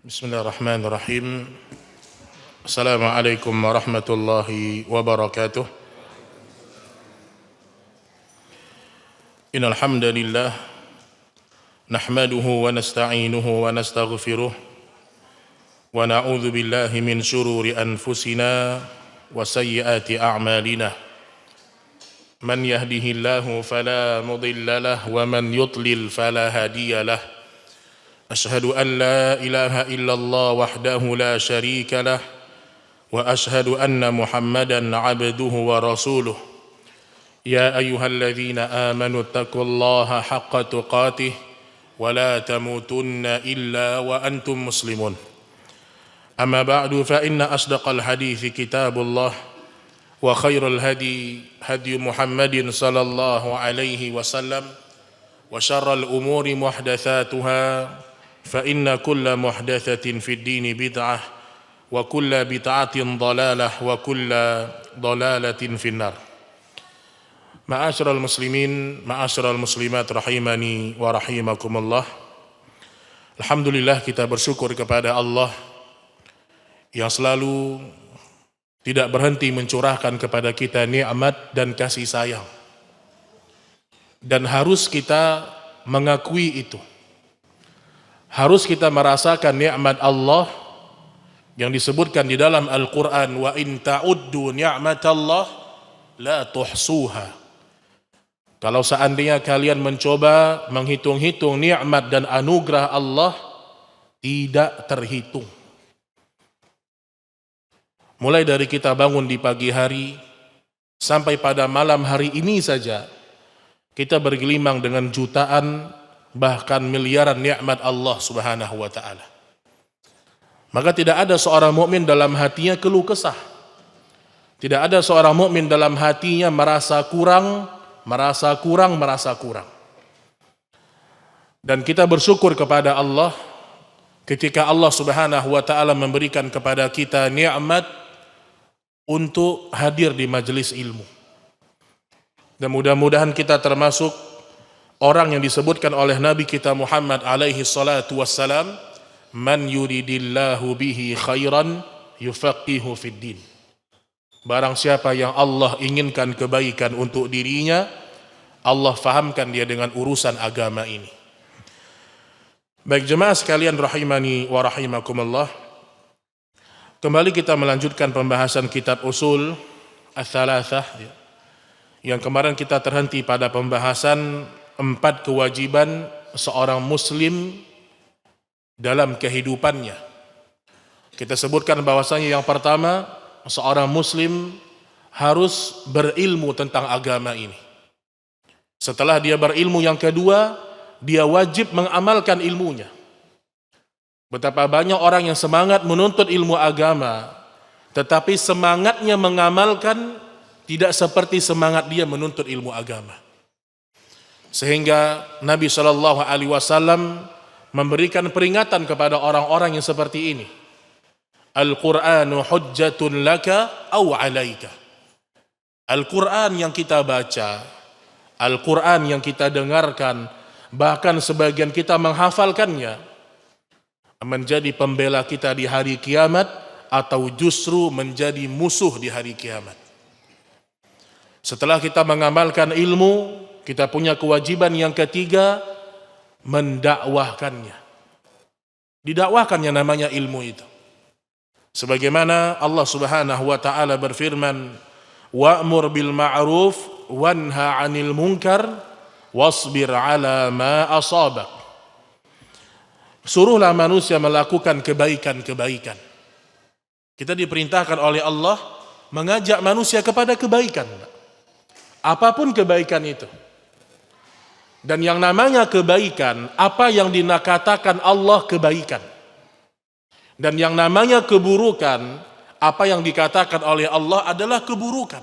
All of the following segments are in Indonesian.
Bismillahirrahmanirrahim. Assalamualaikum warahmatullahi wabarakatuh. Innal hamdalillah nahmaduhu wa nasta'inuhu wa nastaghfiruh wa na'udzu billahi min shururi anfusina wa sayyiati a'malina. Man yahdihillahu fala mudilla lahu wa man yudlil fala hadiya lahu. أشهد أن لا إله إلا الله وحده لا شريك له وأشهد أن محمدا عبده ورسوله يا أيها الذين آمنوا اتقوا الله حق تقاته ولا تموتن إلا وأنتم مسلمون أما بعد فإن أصدق الحديث كتاب الله وخير الهدي هدي محمد صلى الله عليه وسلم وشر الأمور محدثاتها فإن كل محدثة في الدين بدعة وكل بدعة ضلالة وكل ضلالة في النار. Ma'asyiral muslimin, ma'asyiral muslimat rahimani wa rahimakumullah. Alhamdulillah, kita bersyukur kepada Allah yang selalu tidak berhenti mencurahkan kepada kita nikmat dan kasih sayang. Dan harus kita mengakui itu. Harus kita merasakan nikmat Allah yang disebutkan di dalam Al-Quran, wa in ta'uddu ni'matallah la tuhsuha. Kalau seandainya kalian mencoba menghitung-hitung nikmat dan anugerah Allah, tidak terhitung. Mulai dari kita bangun di pagi hari sampai pada malam hari ini saja, kita bergelimang dengan jutaan bahkan miliaran nikmat Allah Subhanahu wa taala. Maka tidak ada seorang mukmin dalam hatinya keluh kesah. Tidak ada seorang mukmin dalam hatinya merasa kurang. Dan kita bersyukur kepada Allah ketika Allah Subhanahu wa taala memberikan kepada kita nikmat untuk hadir di majelis ilmu. Dan mudah-mudahan kita termasuk orang yang disebutkan oleh Nabi kita Muhammad alaihi salatu wassalam, man yuridillahu bihi khairan yufaqihu fid din. Barang siapa yang Allah inginkan kebaikan untuk dirinya, Allah fahamkan dia dengan urusan agama ini. Baik jemaah sekalian rahimani wa rahimakumullah. Kembali kita melanjutkan pembahasan kitab usul ats-tsalatsah, yang kemarin kita terhenti pada pembahasan 4 kewajiban seorang muslim dalam kehidupannya. Kita sebutkan bahwasanya yang pertama, seorang muslim harus berilmu tentang agama ini. Setelah dia berilmu, yang kedua, dia wajib mengamalkan ilmunya. Betapa banyak orang yang semangat menuntut ilmu agama, tetapi semangatnya mengamalkan tidak seperti semangat dia menuntut ilmu agama. Sehingga Nabi SAW memberikan peringatan kepada orang-orang yang seperti ini. Al-Qur'anu hujjatun laka aw alaika. Al-Qur'an yang kita baca, Al-Qur'an yang kita dengarkan, bahkan sebagian kita menghafalkannya, menjadi pembela kita di hari kiamat atau justru menjadi musuh di hari kiamat. Setelah kita mengamalkan ilmu, kita punya kewajiban yang ketiga, mendakwahkannya. Didakwahkannya namanya ilmu itu. Sebagaimana Allah Subhanahu wa taala berfirman, wa'mur bil ma'ruf wanha 'anil munkar wasbir 'ala ma asabak. Suruhlah manusia melakukan kebaikan-kebaikan. Kita diperintahkan oleh Allah mengajak manusia kepada kebaikan. Apapun kebaikan itu. Dan yang namanya kebaikan, apa yang dikatakan Allah kebaikan. Dan yang namanya keburukan, apa yang dikatakan oleh Allah adalah keburukan.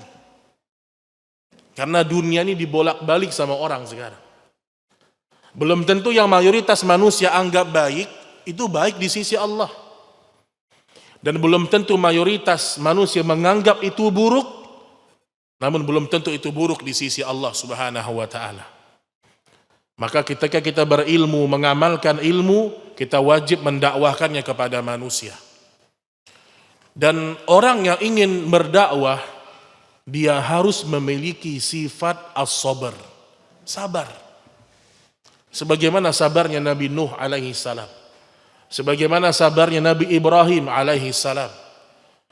Karena dunia ini dibolak-balik sama orang sekarang. Belum tentu yang mayoritas manusia anggap baik, itu baik di sisi Allah. Dan belum tentu mayoritas manusia menganggap itu buruk, namun belum tentu itu buruk di sisi Allah Subhanahu wa taala. Maka ketika kita berilmu, mengamalkan ilmu, kita wajib mendakwahkannya kepada manusia. Dan orang yang ingin berdakwah, dia harus memiliki sifat as-sabr, sabar. Sebagaimana sabarnya Nabi Nuh alaihi salam, sebagaimana sabarnya Nabi Ibrahim alaihi salam,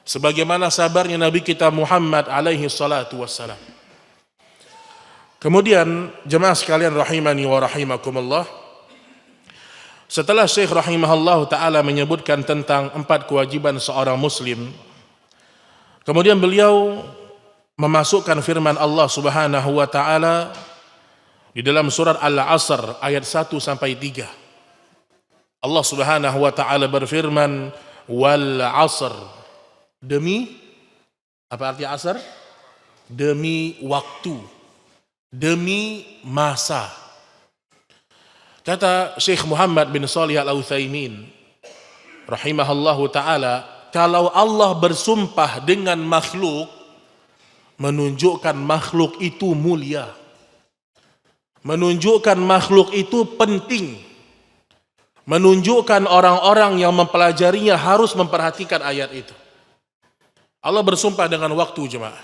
sebagaimana sabarnya Nabi kita Muhammad alaihi salatu wassalam. Kemudian jemaah sekalian rahimani wa rahimakumullah, setelah Syekh rahimahullah ta'ala menyebutkan tentang 4 kewajiban seorang muslim, kemudian beliau memasukkan firman Allah subhanahu wa ta'ala di dalam surat Al-Asr ayat 1 sampai 3. Allah subhanahu wa ta'ala berfirman, wal asr, demi, apa arti asr? Demi waktu, demi masa. Kata Syekh Muhammad bin Shalih Al-Utsaimin rahimahullahu ta'ala, kalau Allah bersumpah dengan makhluk, menunjukkan makhluk itu mulia, menunjukkan makhluk itu penting, menunjukkan orang-orang yang mempelajarinya harus memperhatikan ayat itu. Allah bersumpah dengan waktu, jemaah,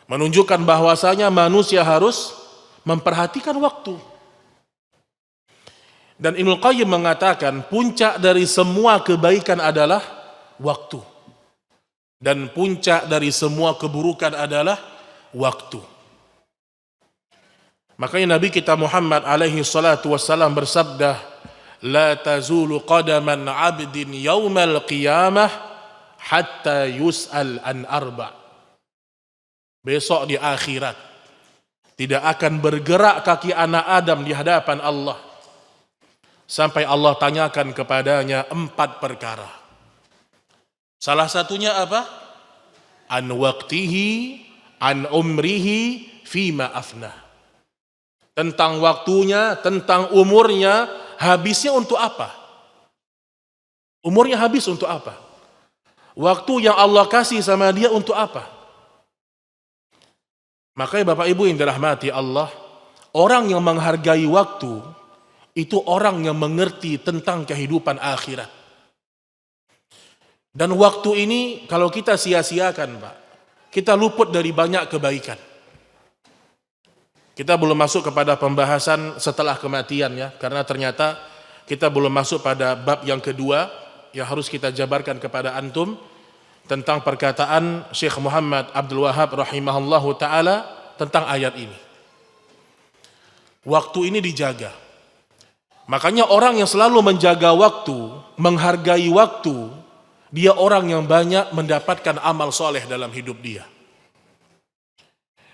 menunjukkan bahwasanya manusia harus memperhatikan waktu. Dan Ibnu Qayyim mengatakan puncak dari semua kebaikan adalah waktu, dan puncak dari semua keburukan adalah waktu. Makanya Nabi kita Muhammad alaihi salatu wassalam bersabda, la tazulu qadaman 'abdin yaumal qiyamah hatta yus'al an arba'. Besok di akhirat tidak akan bergerak kaki anak Adam di hadapan Allah sampai Allah tanyakan kepadanya 4 perkara. Salah satunya apa? An waqtihi, an umrihi, fima afnah. Tentang waktunya, tentang umurnya, habisnya untuk apa? Umurnya habis untuk apa? Waktu yang Allah kasih sama dia untuk apa? Makanya Bapak Ibu yang dirahmati Allah, orang yang menghargai waktu, itu orang yang mengerti tentang kehidupan akhirat. Dan waktu ini kalau kita sia-siakan, Pak, kita luput dari banyak kebaikan. Kita belum masuk kepada pembahasan setelah kematian ya, karena ternyata kita belum masuk pada bab yang kedua yang harus kita jabarkan kepada antum tentang perkataan Syekh Muhammad Abdul Wahab rahimahullahu ta'ala tentang ayat ini. Waktu ini dijaga. Makanya orang yang selalu menjaga waktu, menghargai waktu, dia orang yang banyak mendapatkan amal soleh dalam hidup dia.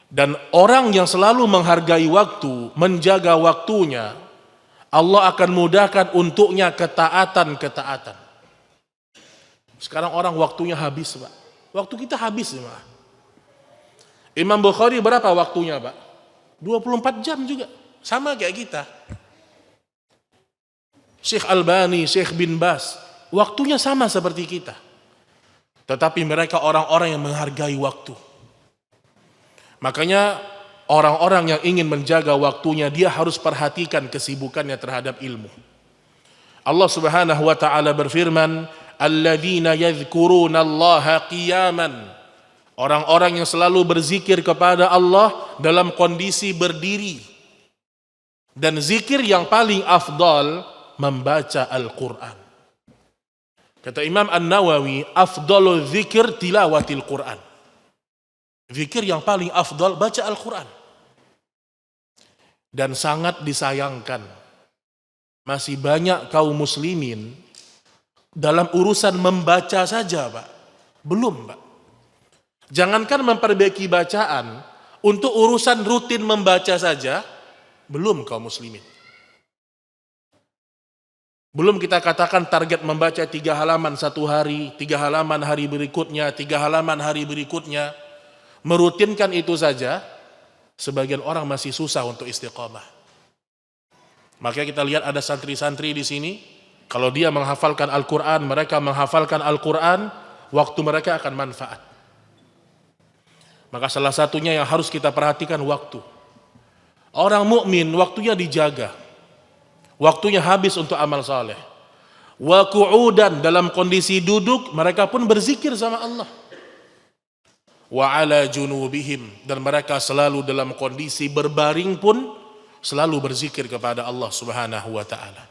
Dan orang yang selalu menghargai waktu, menjaga waktunya, Allah akan mudahkan untuknya ketaatan-ketaatan. Sekarang orang waktunya habis, Pak. Waktu kita habis, Pak. Imam Bukhari berapa waktunya, Pak? 24 jam juga. Sama kayak kita. Syekh Albani, Syekh bin Bas, waktunya sama seperti kita. Tetapi mereka orang-orang yang menghargai waktu. Makanya orang-orang yang ingin menjaga waktunya, dia harus perhatikan kesibukannya terhadap ilmu. Allah Subhanahu wa taala berfirman, alladzina yadhkurunallaha qiyaman. Orang-orang yang selalu berzikir kepada Allah dalam kondisi berdiri. Dan zikir yang paling afdal membaca Al-Qur'an. Kata Imam An-Nawawi, afdalu zikir tilawatil Qur'an. Zikir yang paling afdal baca Al-Quran. Dan sangat disayangkan, masih banyak kaum muslimin dalam urusan membaca saja, Pak. Belum, Pak. Jangankan memperbaiki bacaan, untuk urusan rutin membaca saja, belum kaum muslimin. Belum kita katakan target membaca 3 halaman satu hari, 3 halaman hari berikutnya, 3 halaman hari berikutnya. Merutinkan itu saja, sebagian orang masih susah untuk istiqamah. Makanya kita lihat ada santri-santri di sini, kalau dia menghafalkan Al-Quran, mereka menghafalkan Al-Quran, waktu mereka akan manfaat. Maka salah satunya yang harus kita perhatikan waktu. Orang mukmin waktunya dijaga. Waktunya habis untuk amal saleh. Wa qu'udan, dalam kondisi duduk mereka pun berzikir sama Allah. Wa ala junubihim, dan mereka selalu dalam kondisi berbaring pun selalu berzikir kepada Allah Subhanahu wa taala.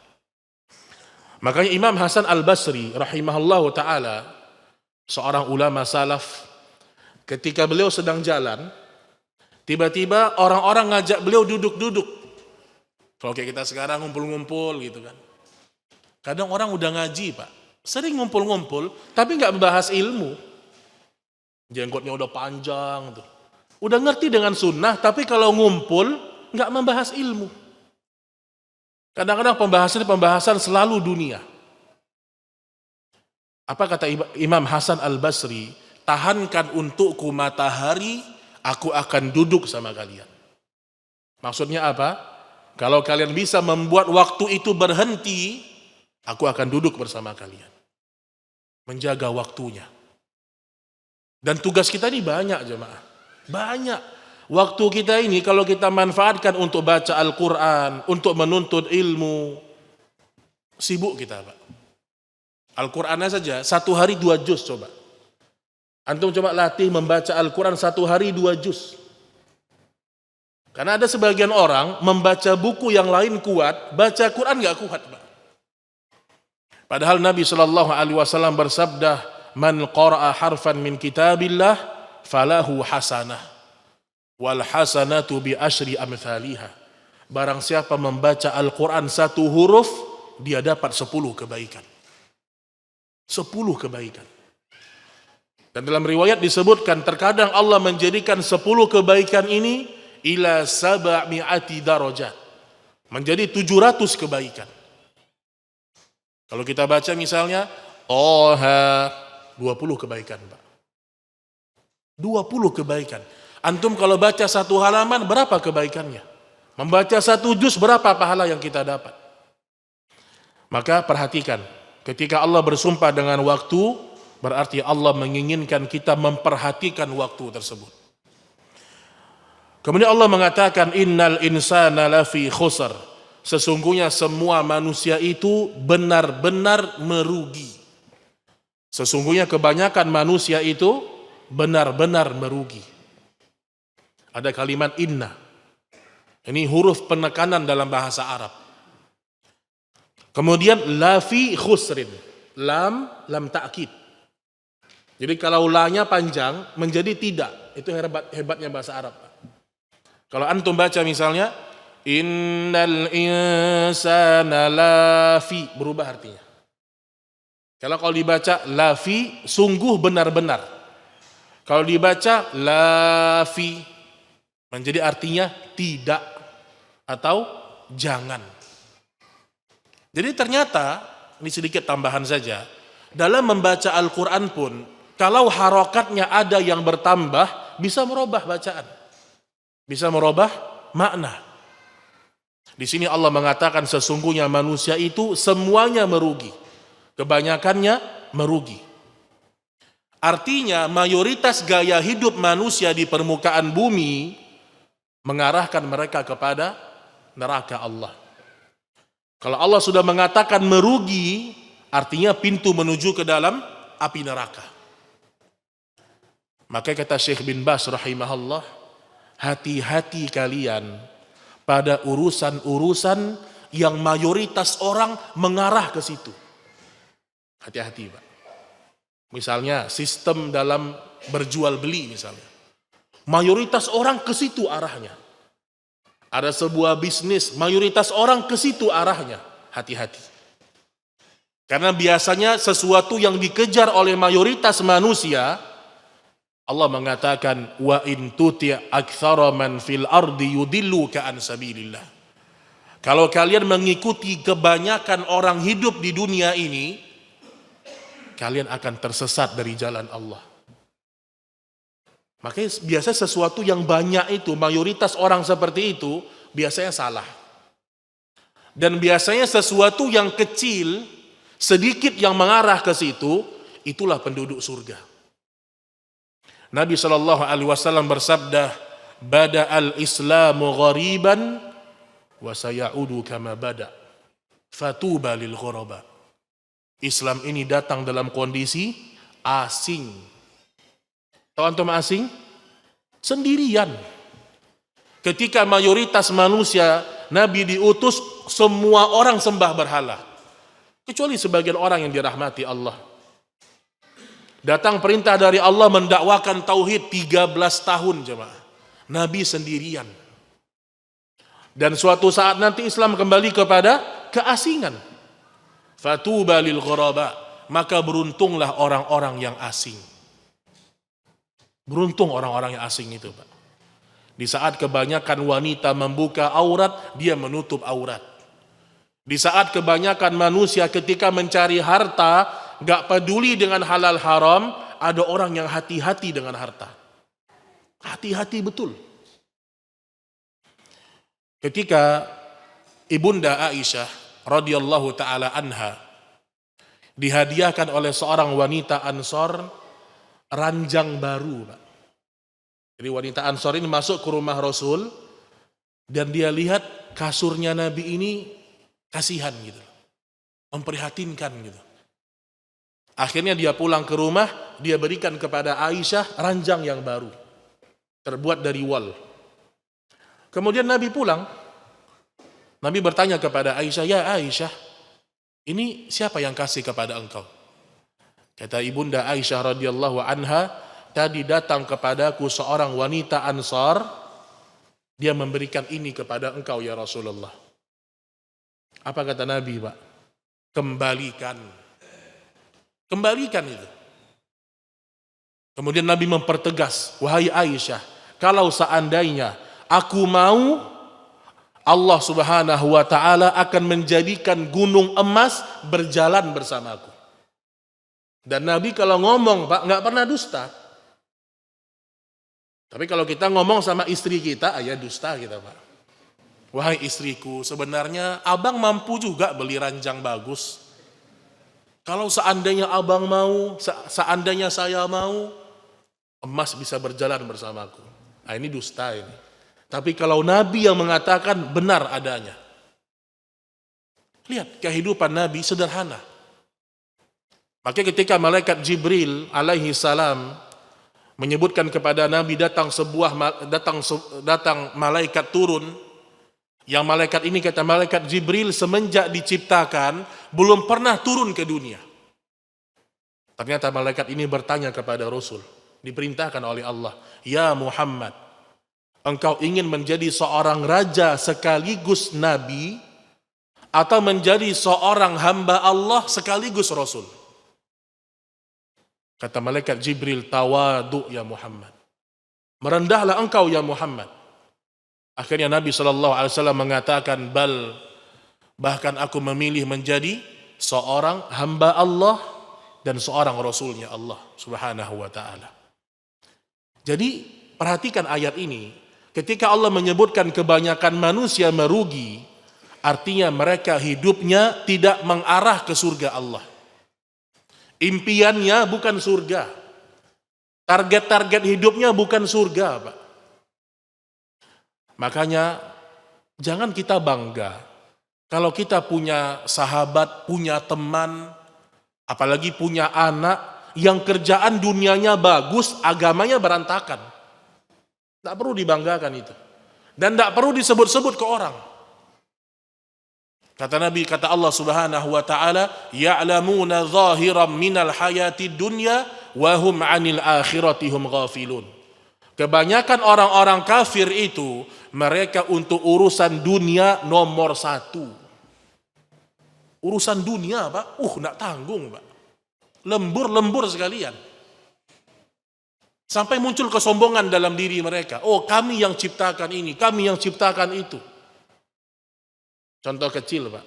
Makanya Imam Hasan Al-Basri rahimahullahu taala, seorang ulama salaf, ketika beliau sedang jalan, tiba-tiba orang-orang ngajak beliau duduk-duduk. Kalau kayak kita sekarang ngumpul-ngumpul gitu kan. Kadang orang udah ngaji Pak, sering ngumpul-ngumpul, tapi nggak membahas ilmu. Jenggotnya udah panjang tuh. Udah ngerti dengan sunnah, tapi kalau ngumpul nggak membahas ilmu. Kadang-kadang pembahasan selalu dunia. Apa kata Imam Hasan Al-Basri? Tahankan untukku matahari, aku akan duduk sama kalian. Maksudnya apa? Kalau kalian bisa membuat waktu itu berhenti, aku akan duduk bersama kalian. Menjaga waktunya. Dan tugas kita ini banyak jemaah. Banyak. Waktu kita ini kalau kita manfaatkan untuk baca Al-Quran, untuk menuntut ilmu, sibuk kita Pak. Al-Qurannya saja, 1 hari 2 juz coba. Antum coba latih membaca Al-Quran 1 hari 2 juz. Karena ada sebagian orang membaca buku yang lain kuat, baca Quran nggak kuat, Pak. Padahal Nabi SAW bersabda, "Man qara'a harfan min kitabillah falahu hasanah, wal hasanatu bi asyri amthaliha." Barang siapa membaca Al-Quran 1 huruf, dia dapat 10 kebaikan. 10 kebaikan. Dan dalam riwayat disebutkan, terkadang Allah menjadikan 10 kebaikan ini ila 700 darajat, menjadi 700 kebaikan. Kalau kita baca misalnya Toha, 20 kebaikan Pak. 20 kebaikan. Antum kalau baca 1 halaman berapa kebaikannya? Membaca 1 juz berapa pahala yang kita dapat? Maka perhatikan, ketika Allah bersumpah dengan waktu, berarti Allah menginginkan kita memperhatikan waktu tersebut. Kemudian Allah mengatakan, innal insana lafi khusr. Sesungguhnya semua manusia itu benar-benar merugi. Sesungguhnya kebanyakan manusia itu benar-benar merugi. Ada kalimat inna. Ini huruf penekanan dalam bahasa Arab. Kemudian lafi khusrin. Lam ta'kid. Jadi kalau lanya panjang menjadi tidak. Itu hebatnya bahasa Arab. Kalau antum baca misalnya innal insana lafi, berubah artinya. Kalau dibaca lafi, sungguh benar-benar. Kalau dibaca lafi, menjadi artinya tidak atau jangan. Jadi ternyata, ini sedikit tambahan saja, dalam membaca Al-Quran pun, kalau harokatnya ada yang bertambah, bisa merubah bacaan. Bisa merubah makna. Di sini Allah mengatakan sesungguhnya manusia itu semuanya merugi. Kebanyakannya merugi. Artinya mayoritas gaya hidup manusia di permukaan bumi mengarahkan mereka kepada neraka Allah. Kalau Allah sudah mengatakan merugi, artinya pintu menuju ke dalam api neraka. Maka kata Syekh bin Baz rahimahullah, hati-hati kalian pada urusan-urusan yang mayoritas orang mengarah ke situ. Hati-hati Pak. Misalnya sistem dalam berjual beli misalnya. Mayoritas orang ke situ arahnya. Ada sebuah bisnis, mayoritas orang ke situ arahnya. Hati-hati. Karena biasanya sesuatu yang dikejar oleh mayoritas manusia, Allah mengatakan wa in tuti' aktsara man fil ardi yudilluka an sabilillah. Kalau kalian mengikuti kebanyakan orang hidup di dunia ini, kalian akan tersesat dari jalan Allah. Makanya biasa sesuatu yang banyak itu, mayoritas orang seperti itu, biasanya salah. Dan biasanya sesuatu yang kecil, sedikit yang mengarah ke situ, itulah penduduk surga. Nabi SAW bersabda, bada'al islamu ghariban wa sayaudu kama bada. Fatuba lil ghuraba. Islam ini datang dalam kondisi asing. Tahu antum asing? Sendirian. Ketika mayoritas manusia Nabi diutus, semua orang sembah berhala. Kecuali sebagian orang yang dirahmati Allah. Datang perintah dari Allah mendakwakan tauhid 13 tahun jemaah. Nabi sendirian. Dan suatu saat nanti Islam kembali kepada keasingan. Fatuba lil ghuraba, maka beruntunglah orang-orang yang asing. Beruntung orang-orang yang asing itu, Pak. Di saat kebanyakan wanita membuka aurat, dia menutup aurat. Di saat kebanyakan manusia ketika mencari harta, gak peduli dengan halal haram, ada orang yang hati-hati dengan harta. Hati-hati betul. Ketika Ibunda Aisyah radhiyallahu taala anha dihadiahkan oleh seorang wanita Ansor ranjang baru, Pak. Jadi wanita Ansor ini masuk ke rumah Rasul dan dia lihat kasurnya Nabi ini kasihan gitu, memprihatinkan gitu. Akhirnya dia pulang ke rumah, dia berikan kepada Aisyah ranjang yang baru, terbuat dari wol. Kemudian Nabi pulang, Nabi bertanya kepada Aisyah, ya Aisyah, ini siapa yang kasih kepada engkau? Kata Ibunda Aisyah radhiyallahu anha, tadi datang kepadaku seorang wanita Ansar, dia memberikan ini kepada engkau ya Rasulullah. Apa kata Nabi, Pak? Kembalikan. Kembalikan itu. Kemudian Nabi mempertegas, wahai Aisyah, kalau seandainya aku mau, Allah subhanahu wa ta'ala akan menjadikan gunung emas berjalan bersamaku. Dan Nabi kalau ngomong, Pak, gak pernah dusta. Tapi kalau kita ngomong sama istri kita, ya dusta kita, Pak. Wahai istriku, sebenarnya abang mampu juga beli ranjang bagus. Kalau seandainya abang mau, seandainya saya mau, emas bisa berjalan bersamaku. Nah, ini dusta ini. Tapi kalau Nabi yang mengatakan benar adanya. Lihat kehidupan Nabi sederhana. Maka ketika malaikat Jibril alaihi salam menyebutkan kepada Nabi datang malaikat turun, yang malaikat ini kata malaikat Jibril semenjak diciptakan belum pernah turun ke dunia. Ternyata malaikat ini bertanya kepada Rasul, diperintahkan oleh Allah, ya Muhammad, engkau ingin menjadi seorang raja sekaligus nabi atau menjadi seorang hamba Allah sekaligus Rasul? Kata malaikat Jibril, tawadu ya Muhammad. Merendahlah engkau ya Muhammad. Akhirnya Nabi SAW mengatakan, bahkan aku memilih menjadi seorang hamba Allah dan seorang Rasulnya Allah subhanahu wa ta'ala. Jadi perhatikan ayat ini. Ketika Allah menyebutkan kebanyakan manusia merugi, artinya mereka hidupnya tidak mengarah ke surga Allah. Impiannya bukan surga. Target-target hidupnya bukan surga, Pak. Makanya jangan kita bangga kalau kita punya sahabat, punya teman, apalagi punya anak yang kerjaan dunianya bagus, agamanya berantakan. Tidak perlu dibanggakan itu. Dan tidak perlu disebut-sebut ke orang. Kata Nabi, kata Allah subhanahu wa ta'ala, ya'lamuna zahiran minal hayati dunya wa hum 'anil akhirati hum ghafilun. Kebanyakan orang-orang kafir itu, mereka untuk urusan dunia nomor satu. Urusan dunia, Pak, nak tanggung, Pak. Lembur-lembur sekalian. Sampai muncul kesombongan dalam diri mereka. Oh, kami yang ciptakan ini, kami yang ciptakan itu. Contoh kecil, Pak.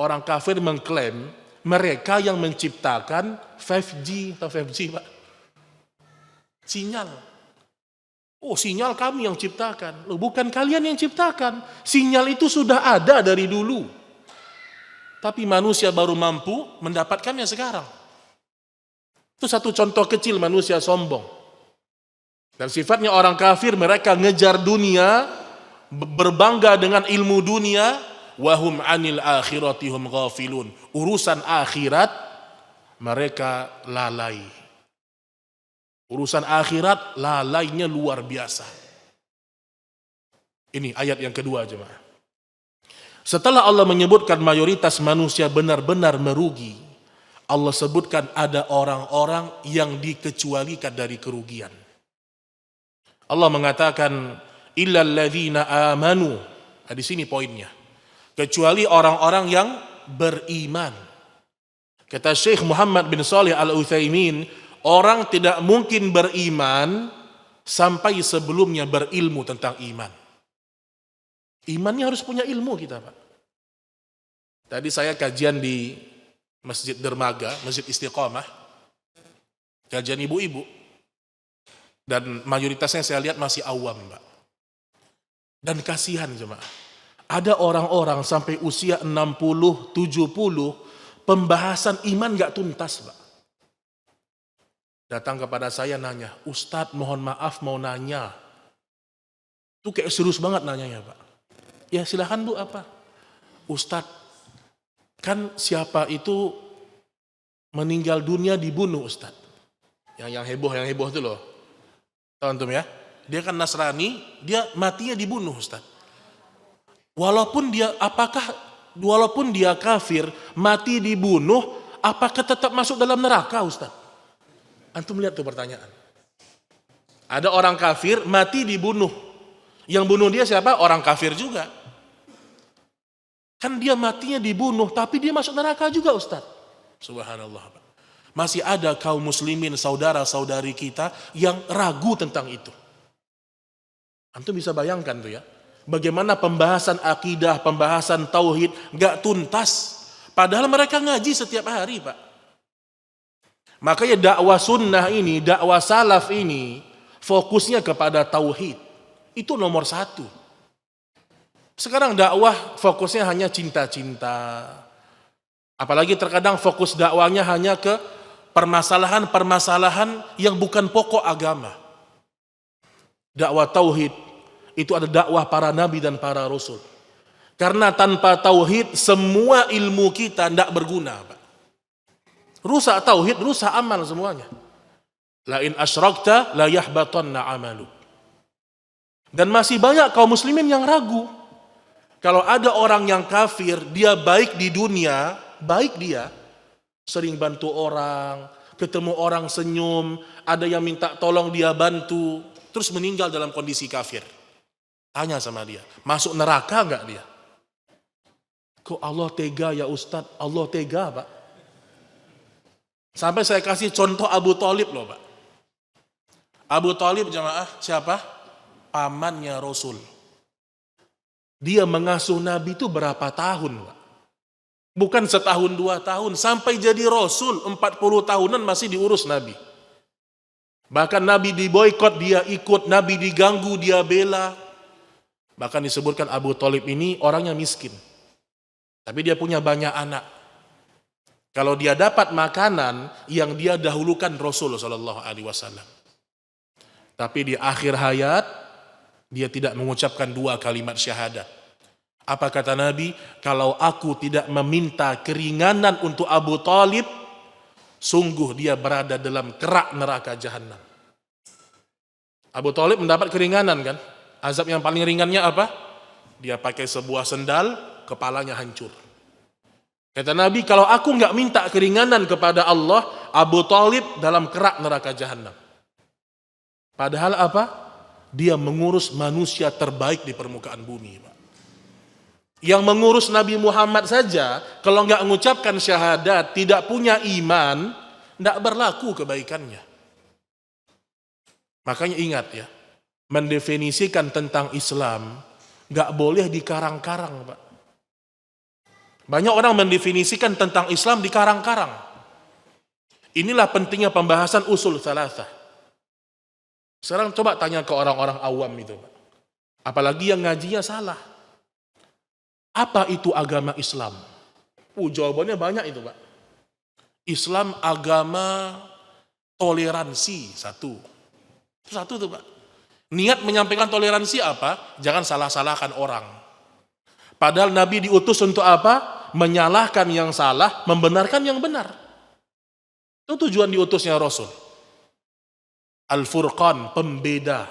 Orang kafir mengklaim mereka yang menciptakan 5G atau 5G, Pak. Sinyal. Oh, sinyal kami yang ciptakan. Loh, bukan kalian yang ciptakan. Sinyal itu sudah ada dari dulu. Tapi manusia baru mampu mendapatkannya sekarang. Itu satu contoh kecil manusia sombong. Dan sifatnya orang kafir, mereka ngejar dunia, berbangga dengan ilmu dunia, wahum anil akhirati hum ghafilun. Urusan akhirat mereka lalai. Urusan akhirat lalainya luar biasa. Ini ayat yang kedua, jemaah. Setelah Allah menyebutkan mayoritas manusia benar-benar merugi, Allah sebutkan ada orang-orang yang dikecualikan dari kerugian. Allah mengatakan illal ladzina amanu. Di sini poinnya. Kecuali orang-orang yang beriman. Kata Syekh Muhammad bin Shalih Al-Utsaimin, orang tidak mungkin beriman sampai sebelumnya berilmu tentang iman. Imannya harus punya ilmu kita, Pak. Tadi saya kajian di Masjid Dermaga, Masjid Istiqomah, kajian ibu-ibu, dan mayoritasnya saya lihat masih awam, Pak. Dan kasihan jemaah, ada orang-orang sampai usia 60, 70, pembahasan iman gak tuntas, Pak. Datang kepada saya nanya, Ustadz mohon maaf mau nanya. Itu kayak serius banget nanyanya, Pak. Ya silahkan Bu, apa? Ustadz, kan siapa itu meninggal dunia dibunuh, Ustadz? Yang heboh itu loh. Tahu antum ya? Dia kan Nasrani, dia matinya dibunuh, Ustadz. Walaupun dia kafir, mati dibunuh, apakah tetap masuk dalam neraka, Ustadz? Antum lihat tuh pertanyaan. Ada orang kafir, mati dibunuh. Yang bunuh dia siapa? Orang kafir juga. Kan dia matinya dibunuh, tapi dia masuk neraka juga, Ustadz. Subhanallah. Masih ada kaum muslimin, saudara-saudari kita yang ragu tentang itu. Antum bisa bayangkan tuh ya, bagaimana pembahasan akidah, pembahasan tauhid gak tuntas, padahal mereka ngaji setiap hari, Pak. Makanya dakwah sunnah ini, dakwah salaf ini, fokusnya kepada tauhid. Itu nomor satu. Sekarang dakwah fokusnya hanya cinta-cinta. Apalagi terkadang fokus dakwanya hanya ke permasalahan-permasalahan yang bukan pokok agama. Dakwah tauhid itu ada dakwah para nabi dan para rasul. Karena tanpa tauhid semua ilmu kita tidak berguna, Pak. Rusak tauhid, rusak amal semuanya. La in asyrakta la yahbatanna amalu. Dan masih banyak kaum muslimin yang ragu. Kalau ada orang yang kafir, dia baik di dunia, baik dia, sering bantu orang, ketemu orang senyum, ada yang minta tolong dia bantu, terus meninggal dalam kondisi kafir. Tanya sama dia, masuk neraka enggak dia? Kok Allah tega ya Ustadz? Allah tega, Pak. Sampai saya kasih contoh Abu Thalib loh, Pak. Abu Thalib jamaah siapa? Pamannya Rasul. Dia mengasuh Nabi itu berapa tahun, Pak? Bukan setahun 2 tahun, sampai jadi Rasul 40 tahunan masih diurus Nabi. Bahkan Nabi diboikot, dia ikut, Nabi diganggu, dia bela. Bahkan disebutkan Abu Thalib ini orangnya miskin. Tapi dia punya banyak anak. Kalau dia dapat makanan, yang dia dahulukan Rasul SAW. Tapi di akhir hayat, dia tidak mengucapkan 2 kalimat syahadat. Apa kata Nabi? Kalau aku tidak meminta keringanan untuk Abu Thalib, sungguh dia berada dalam kerak neraka jahanam. Abu Thalib mendapat keringanan kan? Azab yang paling ringannya apa? Dia pakai sebuah sendal, kepalanya hancur. Kata Nabi, kalau aku nggak minta keringanan kepada Allah, Abu Thalib dalam kerak neraka jahanam. Padahal apa? Dia mengurus manusia terbaik di permukaan bumi, Pak. Yang mengurus Nabi Muhammad saja, kalau nggak mengucapkan syahadat, tidak punya iman, tidak berlaku kebaikannya. Makanya ingat ya, mendefinisikan tentang Islam, nggak boleh dikarang-karang, Pak. Banyak orang mendefinisikan tentang Islam dikarang-karang. Inilah pentingnya pembahasan usul salasah. Sekarang coba tanya ke orang-orang awam itu, Pak. Apalagi yang ngajinya salah. Apa itu agama Islam? Jawabannya banyak itu, Pak. Islam agama toleransi, satu. Satu tuh Pak. Niat menyampaikan toleransi apa? Jangan salah-salahkan orang. Padahal Nabi diutus untuk apa? Menyalahkan yang salah, membenarkan yang benar. Itu tujuan diutusnya Rasul. Al-Furqan, pembeda.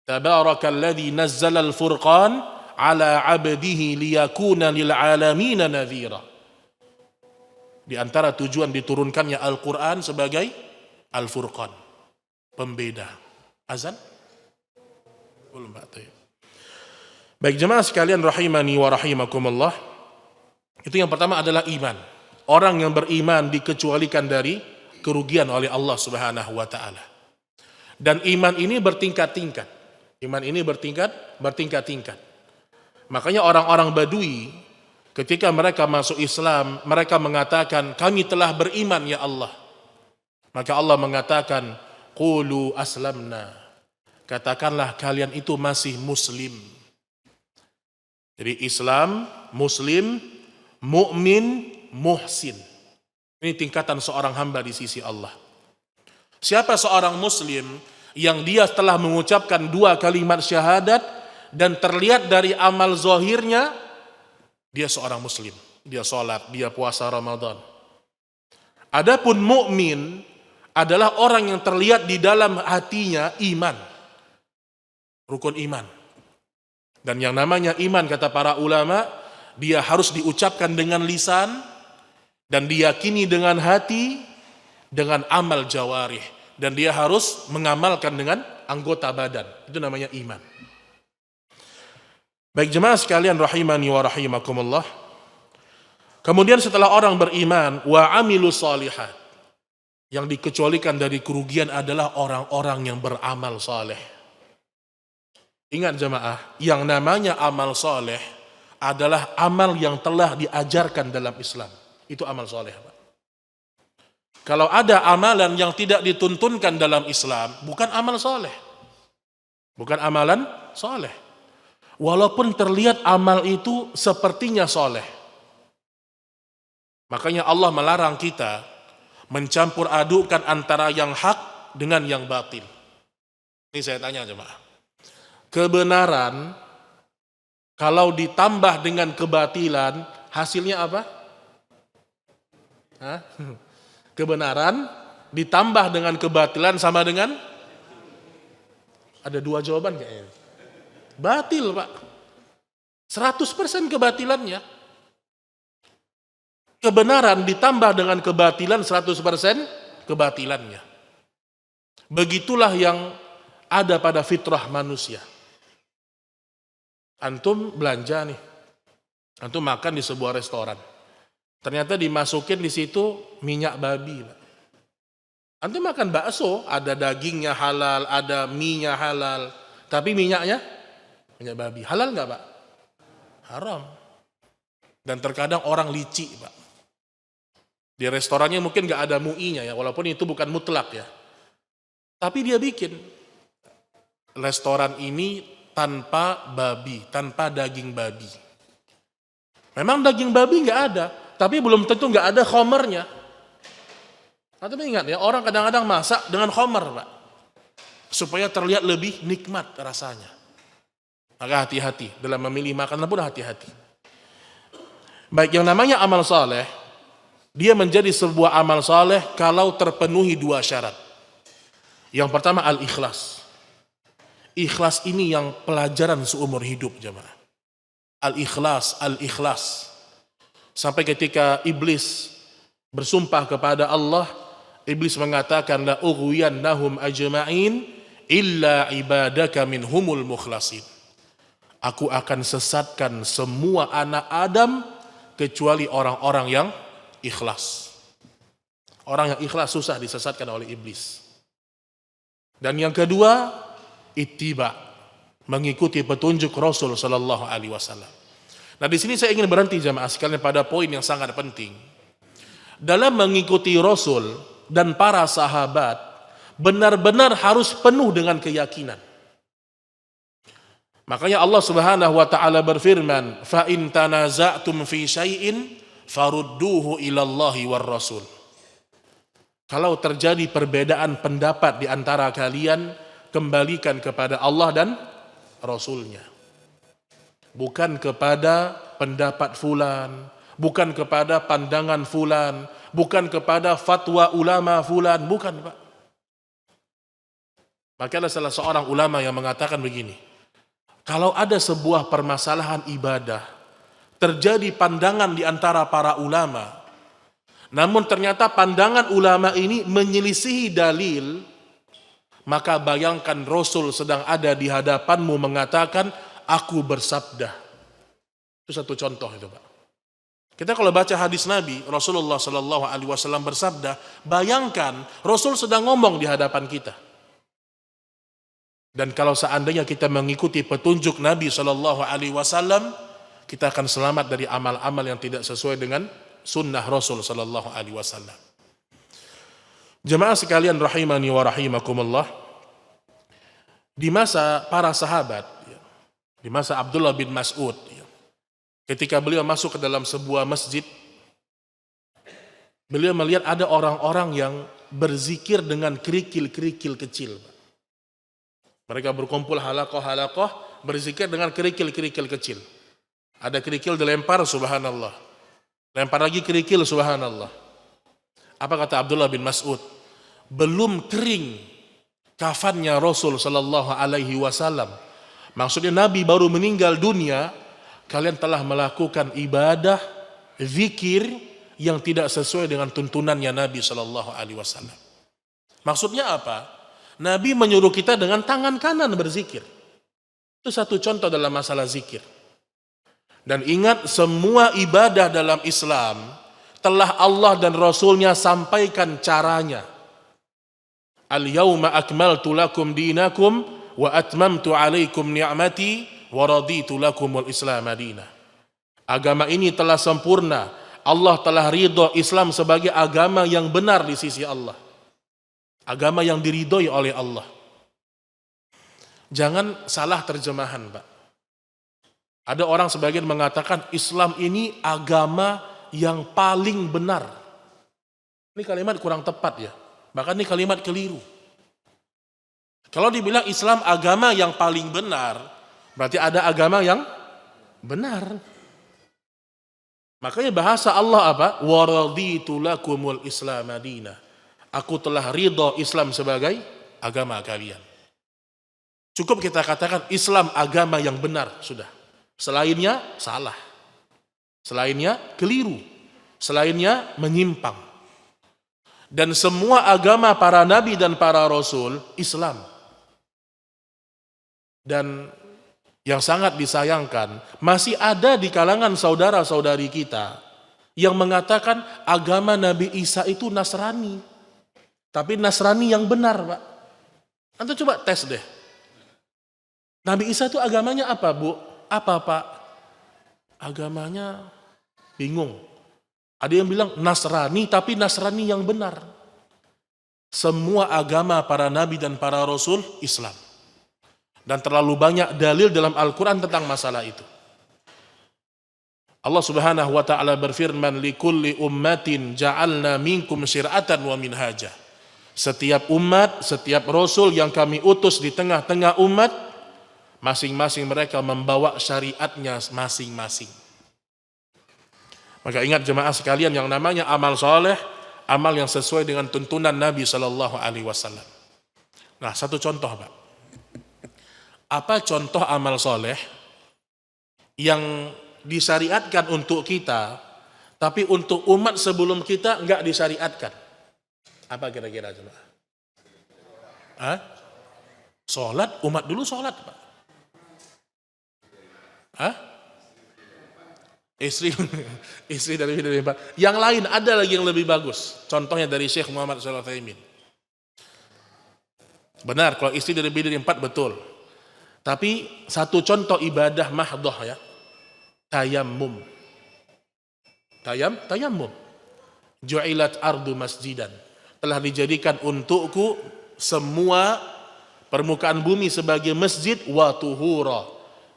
Tabarakalladzi nazzala al-Furqan ala 'abdihi liyakuna lil 'alamin nadhira. Di antara tujuan diturunkannya Al-Qur'an sebagai Al-Furqan, pembeda. Azan? Belum Pak. Baik jemaah sekalian rahimani wa rahimakumullah. Itu yang pertama adalah iman. Orang yang beriman dikecualikan dari kerugian oleh Allah Subhanahu wa taala. Dan iman ini bertingkat-tingkat. Iman ini bertingkat-tingkat. Makanya orang-orang Badui ketika mereka masuk Islam, mereka mengatakan, "Kami telah beriman ya Allah." Maka Allah mengatakan, "Qulu aslamna." Katakanlah kalian itu masih muslim. Jadi Islam, muslim, mukmin, muhsin. Ini tingkatan seorang hamba di sisi Allah. Siapa seorang muslim yang dia telah mengucapkan 2 kalimat syahadat dan terlihat dari amal zahirnya dia seorang muslim. Dia sholat, dia puasa Ramadan. Adapun mukmin adalah orang yang terlihat di dalam hatinya iman. Rukun iman. Dan yang namanya iman kata para ulama, dia harus diucapkan dengan lisan dan diyakini dengan hati, dengan amal jawarih, dan dia harus mengamalkan dengan anggota badan. Itu namanya iman. Baik jemaah sekalian rahimani wa rahimakumullah. Kemudian setelah orang beriman wa amilus shalihat, yang dikecualikan dari kerugian adalah orang-orang yang beramal saleh. Ingat jemaah, yang namanya amal soleh adalah amal yang telah diajarkan dalam Islam. Itu amal soleh. Kalau ada amalan yang tidak dituntunkan dalam Islam, bukan amal soleh. Bukan amalan soleh. Walaupun terlihat amal itu sepertinya soleh. Makanya Allah melarang kita mencampur adukan antara yang hak dengan yang batil. Ini saya tanya jemaah. Kebenaran kalau ditambah dengan kebatilan hasilnya apa? Kebenaran ditambah dengan kebatilan sama dengan? Ada 2 jawaban kayaknya. Batil Pak. 100% kebatilannya. Kebenaran ditambah dengan kebatilan 100% kebatilannya. Begitulah yang ada pada fitrah manusia. Antum belanja nih, antum makan di sebuah restoran, ternyata dimasukin di situ minyak babi. Antum makan bakso, ada dagingnya halal, ada mie-nya halal, tapi minyaknya minyak babi. Halal nggak Pak? Haram. Dan terkadang orang licik Pak. Di restorannya mungkin nggak ada MUI-nya ya, walaupun itu bukan mutlak ya. Tapi dia bikin restoran ini tanpa babi, tanpa daging babi. Memang daging babi nggak ada, tapi belum tentu nggak ada khomernya. Tapi ingat ya, orang kadang-kadang masak dengan khomer Pak, supaya terlihat lebih nikmat rasanya. Maka hati-hati dalam memilih makanan pun hati-hati. Baik yang namanya amal saleh, dia menjadi sebuah amal saleh kalau terpenuhi 2 syarat. Yang pertama al-ikhlas. Ikhlas ini yang pelajaran seumur hidup jemaah. Al-ikhlas, al-ikhlas. Sampai ketika iblis bersumpah kepada Allah, iblis mengatakan la ughwiyannahum ajma'in illa ibadaka minhumul mukhlasin. Aku akan sesatkan semua anak Adam kecuali orang-orang yang ikhlas. Orang yang ikhlas susah disesatkan oleh iblis. Dan yang kedua, ittiba, mengikuti petunjuk Rasul sallallahu alaihi wasallam. Nah, di sini saya ingin berhenti jemaah sekalian pada poin yang sangat penting. Dalam mengikuti Rasul dan para sahabat, benar-benar harus penuh dengan keyakinan. Makanya Allah Subhanahu wa taala berfirman, "Fa in tanaza'tum fi syai'in farudduhu ila Allahi war Rasul." Kalau terjadi perbedaan pendapat di antara kalian, kembalikan kepada Allah dan Rasulnya. Bukan kepada pendapat fulan, bukan kepada pandangan fulan, bukan kepada fatwa ulama fulan, bukan Pak. Maka ada salah seorang ulama yang mengatakan begini, kalau ada sebuah permasalahan ibadah, terjadi pandangan di antara para ulama, namun ternyata pandangan ulama ini menyelisihi dalil, maka bayangkan Rasul sedang ada di hadapanmu mengatakan, aku bersabda. Itu satu contoh itu Pak. Kita kalau baca hadis Nabi, Rasulullah Shallallahu Alaihi Wasallam bersabda, bayangkan Rasul sedang ngomong di hadapan kita. Dan kalau seandainya kita mengikuti petunjuk Nabi Shallallahu Alaihi Wasallam, kita akan selamat dari amal-amal yang tidak sesuai dengan sunnah Rasul Shallallahu Alaihi Wasallam. Jemaah sekalian rahimani wa rahimakumullah, di masa para sahabat, di masa Abdullah bin Mas'ud, ketika beliau masuk ke dalam sebuah masjid, beliau melihat ada orang-orang yang berzikir dengan kerikil-kerikil kecil. Mereka berkumpul halakoh-halakoh, berzikir dengan kerikil-kerikil kecil. Ada kerikil dilempar, subhanallah. Lempar lagi kerikil, subhanallah. Apa kata Abdullah bin Mas'ud? Belum kering kafannya Rasul Sallallahu Alaihi Wasallam. Maksudnya Nabi baru meninggal dunia, kalian telah melakukan ibadah, zikir yang tidak sesuai dengan tuntunannya Nabi Sallallahu Alaihi Wasallam. Maksudnya apa? Nabi menyuruh kita dengan tangan kanan berzikir. Itu satu contoh dalam masalah zikir. Dan ingat, semua ibadah dalam Islam telah Allah dan Rasulnya sampaikan caranya. Al-yawma akmaltu lakum dinakum wa atmamtu alaikum ni'mati wa raditu lakumul Islam madinah. Agama ini telah sempurna. Allah telah ridho Islam sebagai agama yang benar di sisi Allah. Agama yang diridhoi oleh Allah. Jangan salah terjemahan, Pak. Ada orang sebagian mengatakan Islam ini agama yang paling benar. Ini kalimat kurang tepat ya. Bahkan ini kalimat keliru. Kalau dibilang Islam agama yang paling benar, berarti ada agama yang benar. Makanya bahasa Allah apa? Wa raditu lakumul Islam madinah. Aku telah ridho Islam sebagai agama kalian. Cukup kita katakan Islam agama yang benar, sudah. Selainnya salah. Selainnya keliru. Selainnya menyimpang. Dan semua agama para nabi dan para rasul Islam. Dan yang sangat disayangkan, masih ada di kalangan saudara-saudari kita yang mengatakan agama Nabi Isa itu Nasrani. Tapi Nasrani yang benar, Pak. Anda coba tes deh. Nabi Isa itu agamanya apa, Bu? Apa, Pak? Agamanya bingung. Ada yang bilang Nasrani, tapi Nasrani yang benar. Semua agama para nabi dan para rasul Islam. Dan terlalu banyak dalil dalam Al-Quran tentang masalah itu. Allah Subhanahu wa ta'ala berfirman, likulli ummatin ja'alna minkum syir'atan wa minhaja. Setiap umat, setiap rasul yang kami utus di tengah-tengah umat, masing-masing mereka membawa syariatnya masing-masing. Maka ingat jemaah sekalian, yang namanya amal soleh, amal yang sesuai dengan tuntunan Nabi Sallallahu Alaihi Wasallam. Nah, satu contoh, Pak. Apa contoh amal soleh yang disyariatkan untuk kita, tapi untuk umat sebelum kita enggak disyariatkan? Apa kira-kira coba? Sholat, umat dulu sholat, Pak. Istri dari Pak. Yang lain ada lagi yang lebih bagus. Contohnya dari Syekh Muhammad Shallallahu Alaihi Wasallam. Benar, kalau istri dari 4 betul. Tapi satu contoh ibadah mahdoh ya, tayammum. Tayammum. Ju'ilat ardu masjidan. Telah dijadikan untukku semua permukaan bumi sebagai masjid wa tuhura,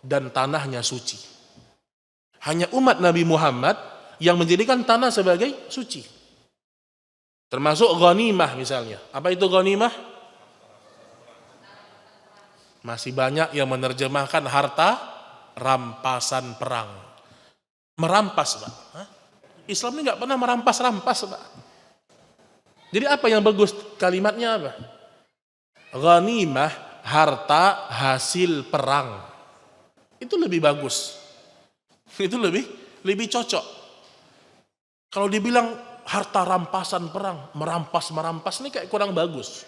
dan tanahnya suci. Hanya umat Nabi Muhammad yang menjadikan tanah sebagai suci. Termasuk ghanimah misalnya. Apa itu ghanimah? Masih banyak yang menerjemahkan harta rampasan perang. Merampas, Pak. Hah? Islam ini nggak pernah merampas-rampas, Pak. Jadi apa yang bagus kalimatnya apa? Ghanimah, harta hasil perang. Itu lebih bagus. Itu lebih cocok. Kalau dibilang harta rampasan perang, merampas ini kayak kurang bagus.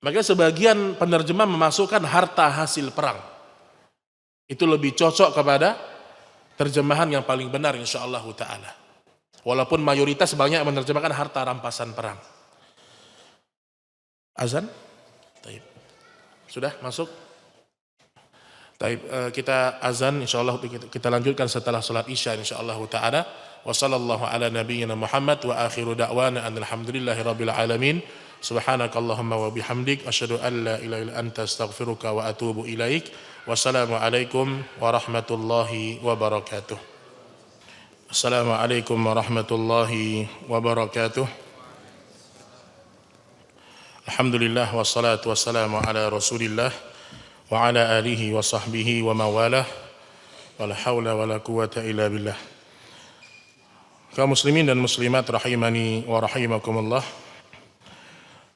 Makanya sebagian penerjemah memasukkan harta hasil perang. Itu lebih cocok kepada terjemahan yang paling benar insyaallah taala. Walaupun mayoritas banyak yang menerjemahkan harta rampasan perang. Azan? Taib. Sudah masuk? Taib, kita azan insyaallah kita lanjutkan setelah salat Isya insyaallah taala. Wa sallallahu ala nabiyyina Muhammad wa akhiru da'wana alhamdulillahi rabbil alamin. Subhanakallahumma wa bihamdik asyhadu an la ilaha illa anta astaghfiruka wa atubu ilaik. Wassalamu alaikum warahmatullahi wabarakatuh. Assalamualaikum warahmatullahi wabarakatuh. Alhamdulillah wassalatu wassalamu ala Rasulillah wa ala alihi wa sahbihi wa mawalah. Wala haula wala quwata illa billah. Kaum muslimin dan muslimat rahimani wa rahimakumullah.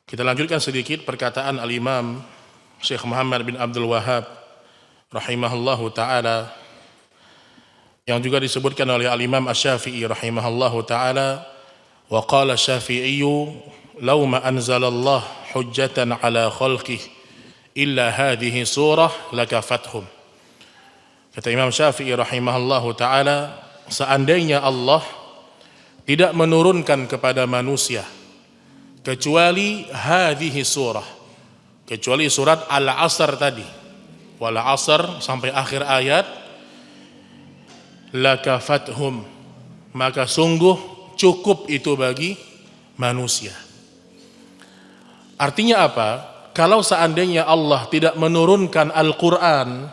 Kita lanjutkan sedikit perkataan Al-Imam Syekh Muhammad bin Abdul Wahhab rahimahullahu taala yang juga disebutkan oleh Al-Imam Asy-Syafi'i rahimahullahu taala, wa qala Asy-Syafi'i law ma anzalallah hujjatan ala khalqihi illa hadhihi surah lakafathum. Kata Imam Syafi'i rahimahullahu taala, seandainya Allah tidak menurunkan kepada manusia kecuali hadhihi surah, kecuali surat Al-Asr tadi, wal 'asr sampai akhir ayat, lakafathum, maka sungguh cukup itu bagi manusia. Artinya apa? Kalau seandainya Allah tidak menurunkan Al-Quran,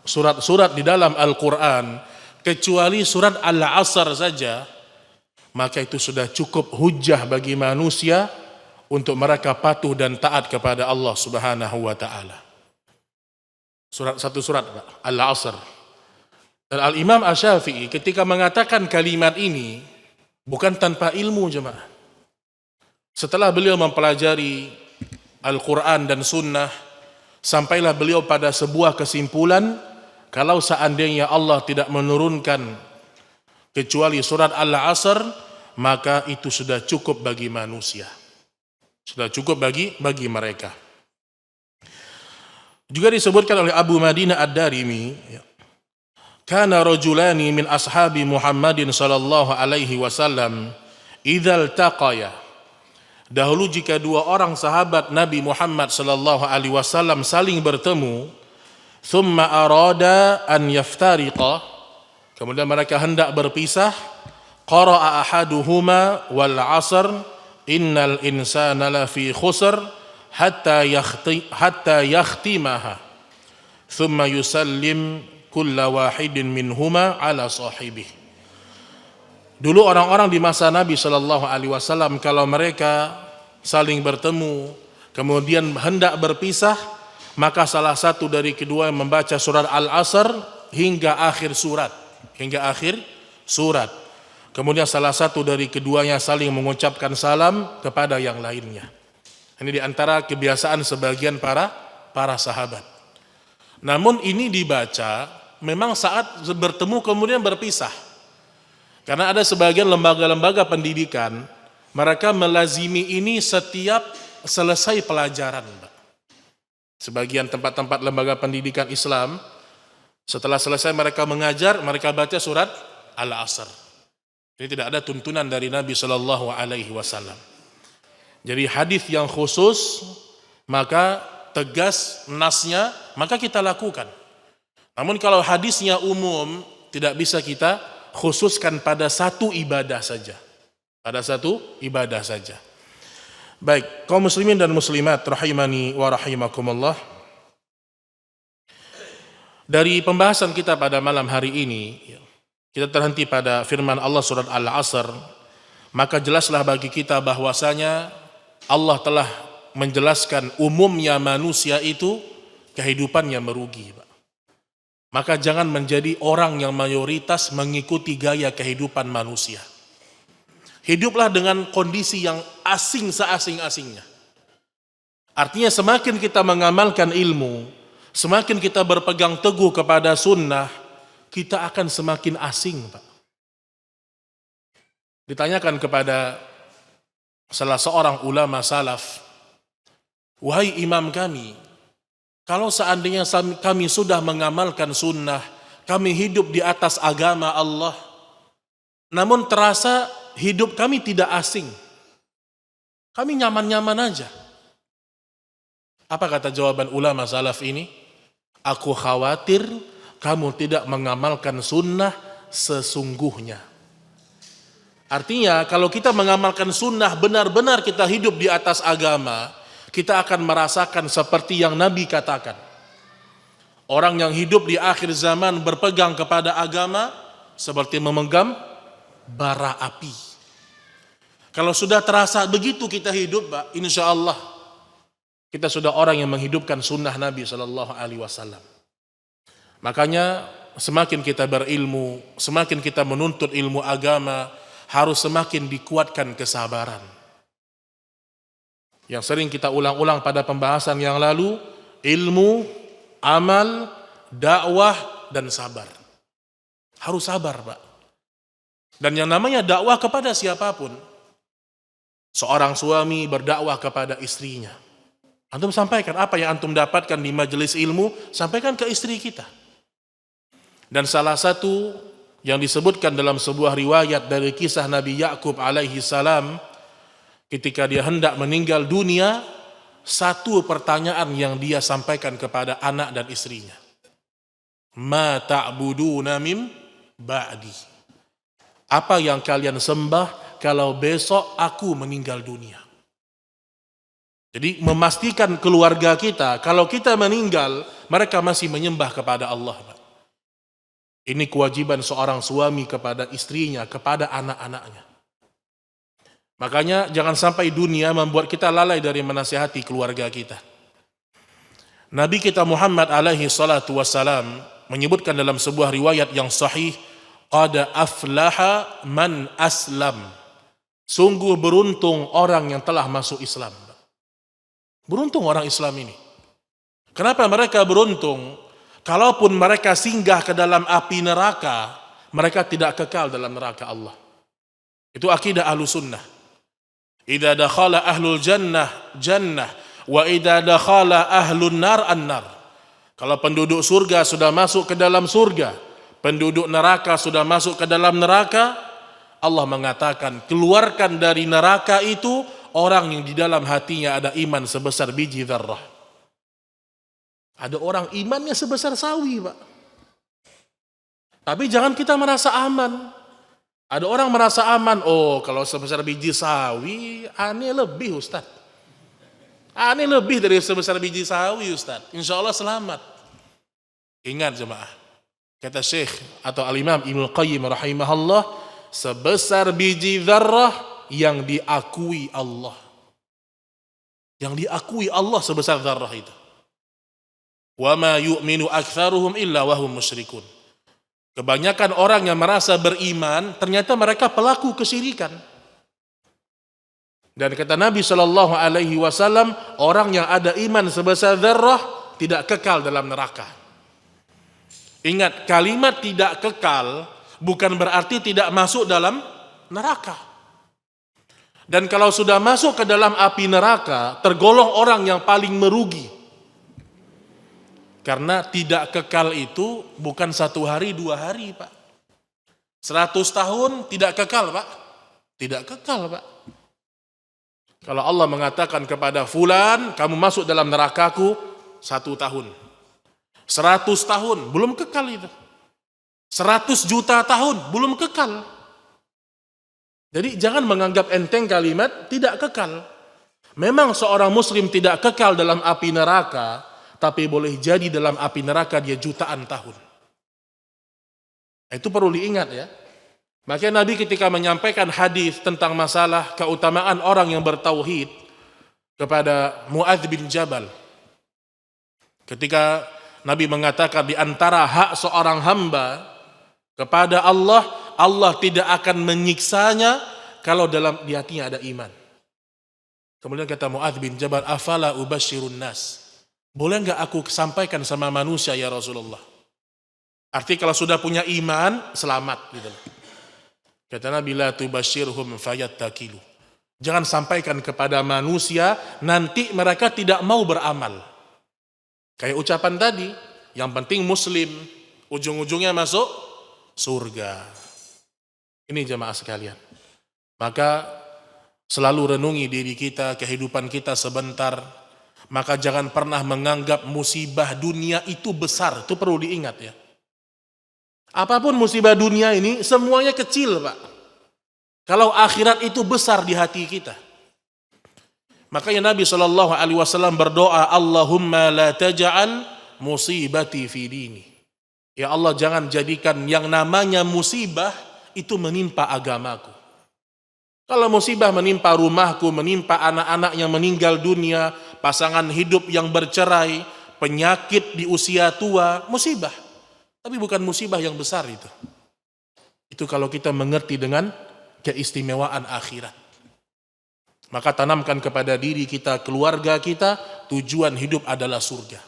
surat-surat di dalam Al-Quran, kecuali surat Al-Asr saja, maka itu sudah cukup hujjah bagi manusia untuk mereka patuh dan taat kepada Allah Subhanahu wa taala. Satu surat Al-Asr. Dan Al-Imam Asy-Syafi'i ketika mengatakan kalimat ini bukan tanpa ilmu, jemaah. Setelah beliau mempelajari Al-Quran dan Sunnah, sampailah beliau pada sebuah kesimpulan, kalau seandainya Allah tidak menurunkan kecuali surat Al-Asr, maka itu sudah cukup bagi manusia. Sudah cukup bagi mereka. Juga disebutkan oleh Abu Madinah Ad-Darimi, kana rajulani min ashabi Muhammadin sallallahu alaihi wasallam idzal taqaya. Dahulu jika dua orang sahabat Nabi Muhammad sallallahu alaihi wasallam saling bertemu, thumma arada an yaftariqa, kemudian mereka hendak berpisah, qara'a ahaduhuma wal 'asr innal insana lafi khusr hatta yakhtimaha thumma yusallim kulla wahidin minhuma ala sahibih. Dulu orang-orang di masa Nabi sallallahu alaihi wasallam kalau mereka saling bertemu kemudian hendak berpisah, maka salah satu dari kedua membaca surat Al-Asr hingga akhir surat. Kemudian salah satu dari keduanya saling mengucapkan salam kepada yang lainnya. Ini diantara kebiasaan sebagian para sahabat. Namun ini dibaca memang saat bertemu kemudian berpisah. Karena ada sebagian lembaga-lembaga pendidikan, mereka melazimi ini setiap selesai pelajaran. Sebagian tempat-tempat lembaga pendidikan Islam, setelah selesai mereka mengajar, mereka baca surat Al-Asr. Ini tidak ada tuntunan dari Nabi Shallallahu Alaihi Wasallam. Jadi hadis yang khusus, maka tegas nasnya, maka kita lakukan. Namun kalau hadisnya umum, tidak bisa kita khususkan pada satu ibadah saja. Baik, kaum muslimin dan muslimat rahimani wa rahimakumullah. Dari pembahasan kita pada malam hari ini, kita terhenti pada firman Allah surat Al-Asr, maka jelaslah bagi kita bahwasanya Allah telah menjelaskan umumnya manusia itu kehidupannya merugi. Maka jangan menjadi orang yang mayoritas mengikuti gaya kehidupan manusia. Hiduplah dengan kondisi yang asing seasing-asingnya. Artinya semakin kita mengamalkan ilmu, semakin kita berpegang teguh kepada sunnah, kita akan semakin asing, Pak. Ditanyakan kepada salah seorang ulama salaf, "Wahai imam kami, kalau seandainya kami sudah mengamalkan sunnah, kami hidup di atas agama Allah, namun terasa hidup kami tidak asing. Kami nyaman-nyaman aja." Apa kata jawaban ulama salaf ini? "Aku khawatir kamu tidak mengamalkan sunnah sesungguhnya." Artinya kalau kita mengamalkan sunnah, benar-benar kita hidup di atas agama, kita akan merasakan seperti yang Nabi katakan. Orang yang hidup di akhir zaman berpegang kepada agama seperti memegang bara api. Kalau sudah terasa begitu kita hidup, Pak, insya Allah kita sudah orang yang menghidupkan sunnah Nabi SAW. Makanya semakin kita berilmu, semakin kita menuntut ilmu agama, harus semakin dikuatkan kesabaran. Yang sering kita ulang-ulang pada pembahasan yang lalu, ilmu, amal, dakwah, dan sabar. Harus sabar, Pak. Dan yang namanya dakwah kepada siapapun. Seorang suami berdakwah kepada istrinya. Antum sampaikan apa yang antum dapatkan di majelis ilmu, sampaikan ke istri kita. Dan salah satu yang disebutkan dalam sebuah riwayat dari kisah Nabi Yakub alaihi salam, ketika dia hendak meninggal dunia, satu pertanyaan yang dia sampaikan kepada anak dan istrinya. "Ma ta'buduna min ba'di?" Apa yang kalian sembah kalau besok aku meninggal dunia? Jadi memastikan keluarga kita, kalau kita meninggal, mereka masih menyembah kepada Allah. Ini kewajiban seorang suami kepada istrinya, kepada anak-anaknya. Makanya jangan sampai dunia membuat kita lalai dari menasihati keluarga kita. Nabi kita Muhammad alaihi salatu wassalam menyebutkan dalam sebuah riwayat yang sahih, "Qad aflaha man aslam." Sungguh beruntung orang yang telah masuk Islam. Beruntung orang Islam ini. Kenapa mereka beruntung? Kalaupun mereka singgah ke dalam api neraka, mereka tidak kekal dalam neraka Allah. Itu akidah ahlu sunnah. Idza dakhala ahlul jannah, jannah. Wa idza dakhala ahlun nar, an-nar. Kalau penduduk surga sudah masuk ke dalam surga, penduduk neraka sudah masuk ke dalam neraka, Allah mengatakan, keluarkan dari neraka itu orang yang di dalam hatinya ada iman sebesar biji dzarrah. Ada orang imannya sebesar sawi, Pak. Tapi jangan kita merasa aman. Ada orang merasa aman, oh kalau sebesar biji sawi, aneh lebih, Ustaz. Aneh lebih dari sebesar biji sawi, Ustaz. Insya Allah selamat. Ingat jemaah, kata Syekh atau Al-Imam Ibnu Qayyim rahimahullah, sebesar biji dzarrah yang diakui Allah. Yang diakui Allah sebesar dzarrah itu. Wa ma yu'minu aktsaruhum illa wa hum musyrikun. Kebanyakan orang yang merasa beriman ternyata mereka pelaku kesyirikan. Dan kata Nabi sallallahu alaihi wasallam, orang yang ada iman sebesar dzarrah tidak kekal dalam neraka. Ingat, kalimat tidak kekal bukan berarti tidak masuk dalam neraka. Dan kalau sudah masuk ke dalam api neraka, tergolong orang yang paling merugi. Karena tidak kekal itu bukan 1 hari 2 hari, Pak. 100 tahun tidak kekal, Pak. Tidak kekal, Pak. Kalau Allah mengatakan kepada fulan, kamu masuk dalam nerakaku 1 tahun. 100 tahun, belum kekal itu. 100 juta tahun, belum kekal. Jadi jangan menganggap enteng kalimat tidak kekal. Memang seorang muslim tidak kekal dalam api neraka, tapi boleh jadi dalam api neraka dia jutaan tahun. Itu perlu diingat ya. Makanya Nabi ketika menyampaikan hadis tentang masalah keutamaan orang yang bertauhid kepada Muadz bin Jabal, ketika Nabi mengatakan di antara hak seorang hamba kepada Allah, Allah tidak akan menyiksanya kalau dalam di hatinya ada iman. Kemudian kata Muadz bin Jabal, afala ubasyirun nas, boleh enggak aku sampaikan sama manusia ya Rasulullah? Arti kalau sudah punya iman, selamat gitu. Kata Nabi, la tubasyirhum fayattakilu, jangan sampaikan kepada manusia, nanti mereka tidak mau beramal. Kayak ucapan tadi, yang penting muslim, ujung-ujungnya masuk surga. Ini jemaah sekalian. Maka selalu renungi diri kita, kehidupan kita sebentar. Maka jangan pernah menganggap musibah dunia itu besar. Itu perlu diingat ya. Apapun musibah dunia ini, semuanya kecil Pak. Kalau akhirat itu besar di hati kita. Makanya Nabi SAW berdoa, Allahumma la taj'al musibati fi dini. Ya Allah, jangan jadikan yang namanya musibah itu menimpa agamaku. Kalau musibah menimpa rumahku, menimpa anak-anak yang meninggal dunia, pasangan hidup yang bercerai, penyakit di usia tua, musibah. Tapi bukan musibah yang besar itu. Itu kalau kita mengerti dengan keistimewaan akhirat. Maka tanamkan kepada diri kita, keluarga kita, tujuan hidup adalah surga.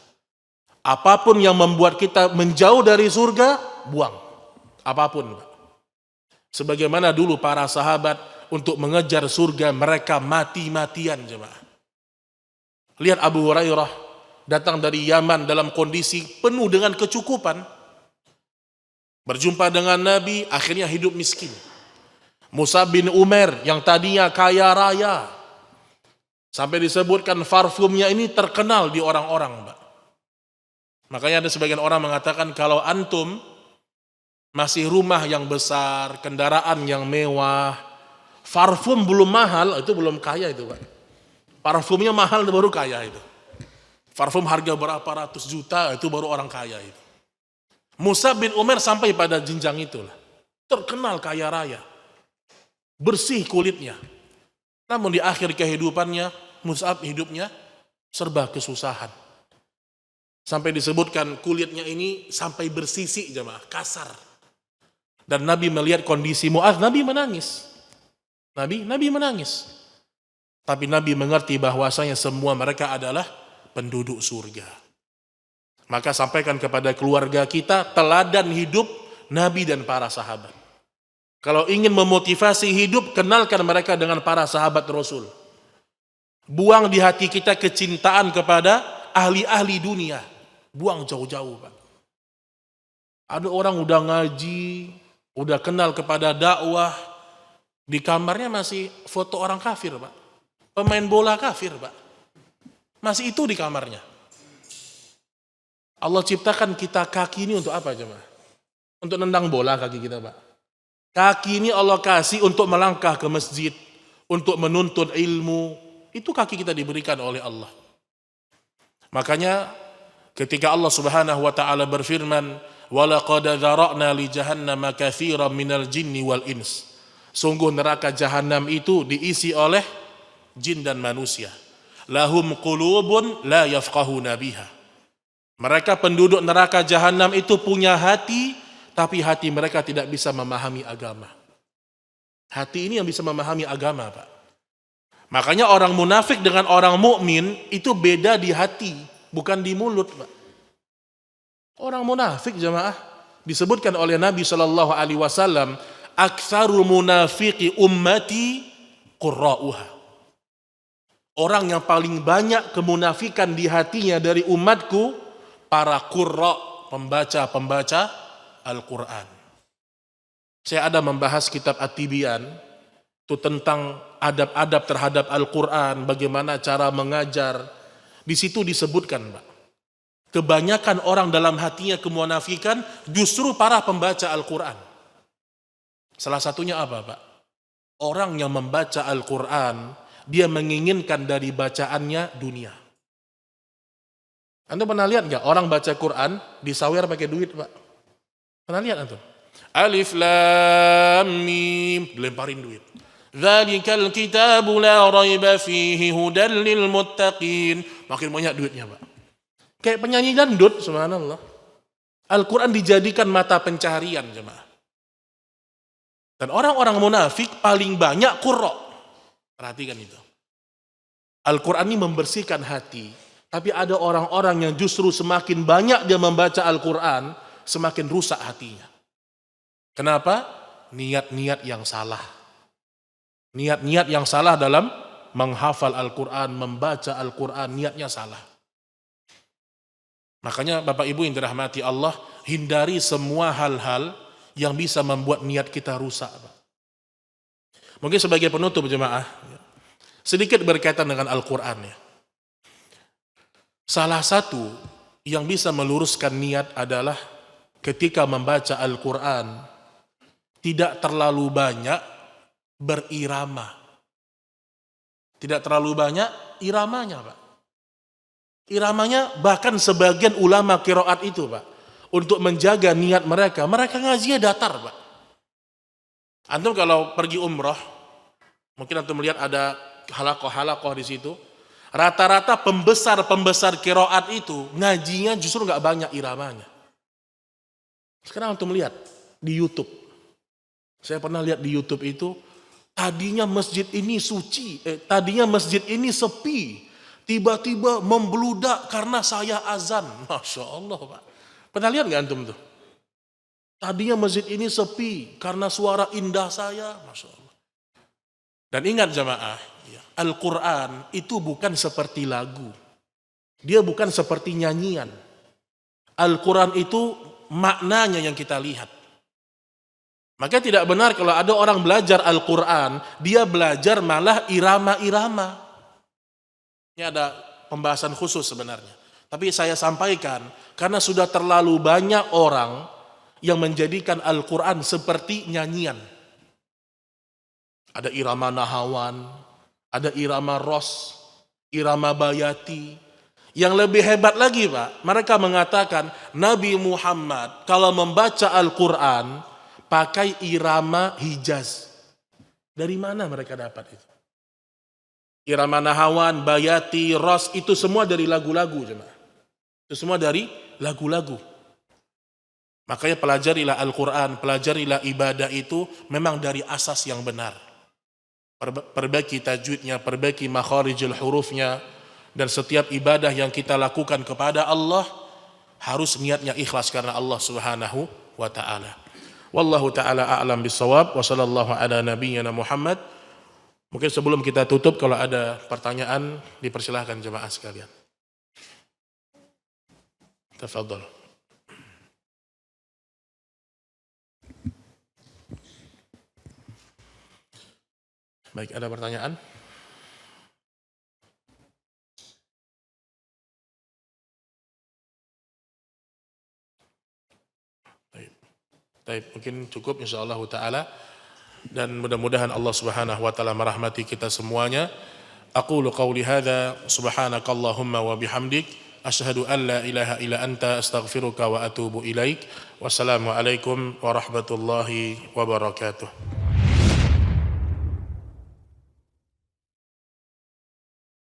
Apapun yang membuat kita menjauh dari surga, buang. Apapun. Sebagaimana dulu para sahabat untuk mengejar surga, mereka mati-matian jemaah. Lihat Abu Hurairah datang dari Yaman dalam kondisi penuh dengan kecukupan. Berjumpa dengan Nabi, akhirnya hidup miskin. Mus'ab bin Umair yang tadinya kaya raya, sampai disebutkan parfumnya ini terkenal di orang-orang, Mbak. Makanya ada sebagian orang mengatakan kalau antum masih rumah yang besar, kendaraan yang mewah, parfum belum mahal, itu belum kaya itu, Pak. Parfumnya mahal baru kaya itu. Parfum harga berapa ratus juta itu baru orang kaya itu. Mus'ab bin Umair sampai pada jenjang itulah. Terkenal kaya raya. Bersih kulitnya. Namun di akhir kehidupannya, Mus'ab hidupnya serba kesusahan. Sampai disebutkan kulitnya ini sampai bersisik jemaah, kasar. Dan Nabi melihat kondisi Mu'adz, Nabi menangis. Nabi menangis. Tapi Nabi mengerti bahwasanya semua mereka adalah penduduk surga. Maka sampaikan kepada keluarga kita teladan hidup Nabi dan para sahabat. Kalau ingin memotivasi hidup, kenalkan mereka dengan para sahabat Rasul. Buang di hati kita kecintaan kepada ahli-ahli dunia. Buang jauh-jauh, Pak. Ada orang udah ngaji, udah kenal kepada dakwah, di kamarnya masih foto orang kafir, Pak. Pemain bola kafir, Pak. Masih itu di kamarnya. Allah ciptakan kita kaki ini untuk apa jemaah? Untuk nendang bola kaki kita, Pak. Kaki ini Allah kasih untuk melangkah ke masjid, untuk menuntut ilmu. Itu kaki kita diberikan oleh Allah. Makanya ketika Allah Subhanahu wa taala berfirman, "Walaqad dzara'na li jahannama katsiran minal jinni wal ins." Sungguh neraka jahanam itu diisi oleh jin dan manusia. Lahum qulubun la yafqahuna biha. Mereka penduduk neraka jahanam itu punya hati, tapi hati mereka tidak bisa memahami agama. Hati ini yang bisa memahami agama, Pak. Makanya orang munafik dengan orang mukmin itu beda di hati, bukan di mulut, Pak. Orang munafik jemaah disebutkan oleh Nabi Shallallahu Alaihi Wasallam, aktsarul munafiqi ummati qurra'uha. Orang yang paling banyak kemunafikan di hatinya dari umatku, para qurra, pembaca Al-Quran. Saya ada membahas kitab At-Tibyan, itu tentang adab-adab terhadap Al-Quran, bagaimana cara mengajar. Di situ disebutkan, Pak, kebanyakan orang dalam hatinya kemunafikan justru para pembaca Al-Quran. Salah satunya apa, Pak? Orang yang membaca Al-Quran, dia menginginkan dari bacaannya dunia. Anda pernah lihat nggak orang baca Quran disawer pakai duit, Pak? Pernah lihat antum? Alif Lam Mim, dilemparin duit. Dzalikal kitabu la raiba fihi hudal lil muttaqin. Makin banyak duitnya, Pak. Kayak penyanyi dangdut, subhanallah. Al-Quran dijadikan mata pencaharian, jemaah. Dan orang-orang munafik paling banyak qurra. Perhatikan itu. Al-Quran ini membersihkan hati. Tapi ada orang-orang yang justru semakin banyak dia membaca Al-Quran, semakin rusak hatinya. Kenapa? Niat-niat yang salah. Niat-niat yang salah dalam menghafal Al-Quran, membaca Al-Quran, niatnya salah. Makanya Bapak Ibu yang dirahmati Allah, hindari semua hal-hal yang bisa membuat niat kita rusak. Mungkin sebagai penutup jemaah, sedikit berkaitan dengan Al-Quran ya. Salah satu yang bisa meluruskan niat adalah ketika membaca Al-Quran tidak terlalu banyak berirama. Tidak terlalu banyak iramanya, Pak. Iramanya bahkan sebagian ulama qiraat itu, Pak, untuk menjaga niat mereka ngajinya datar, Pak. Antum kalau pergi umrah, mungkin antum melihat ada halakoh-halakoh di situ. Rata-rata pembesar qiraat itu ngajinya justru nggak banyak iramanya. Sekarang antum lihat di YouTube. Saya pernah lihat di YouTube itu, tadinya masjid ini suci, tadinya masjid ini sepi, tiba-tiba membludak karena saya azan. Masya Allah, Pak. Pernah lihat nggak antum tuh? Tadinya masjid ini sepi karena suara indah saya. Masya Allah. Dan ingat jamaah, Al-Quran itu bukan seperti lagu. Dia bukan seperti nyanyian. Al-Quran itu maknanya yang kita lihat. Maka tidak benar kalau ada orang belajar Al-Quran, dia belajar malah irama-irama. Ini ada pembahasan khusus sebenarnya. Tapi saya sampaikan, karena sudah terlalu banyak orang yang menjadikan Al-Quran seperti nyanyian. Ada irama nahawan, ada irama ros, irama bayati. Yang lebih hebat lagi, Pak, mereka mengatakan Nabi Muhammad kalau membaca Al-Quran pakai irama Hijaz. Dari mana mereka dapat itu? Irama nahawan, bayati, ros, itu semua dari lagu-lagu, jemaah. Itu semua dari lagu-lagu. Makanya pelajarilah Al-Quran, pelajarilah ibadah itu memang dari asas yang benar. Perbaiki tajwidnya, perbaiki makharijul hurufnya, dan setiap ibadah yang kita lakukan kepada Allah harus niatnya ikhlas karena Allah Subhanahu wa taala. Wallahu taala a'lam bissawab wa sallallahu ala nabiyyina Muhammad. Mungkin sebelum kita tutup, kalau ada pertanyaan dipersilahkan jemaah sekalian. Tafadhol. Baik, ada pertanyaan? Baik, mungkin cukup insyaallah taala, dan mudah-mudahan Allah Subhanahu wa taala merahmati kita semuanya. Aqulu qauli hadza subhanakallahumma wa bihamdik asyhadu an la ilaha illa anta astaghfiruka wa atubu ilaik. Wassalamu alaikum warahmatullahi wabarakatuh.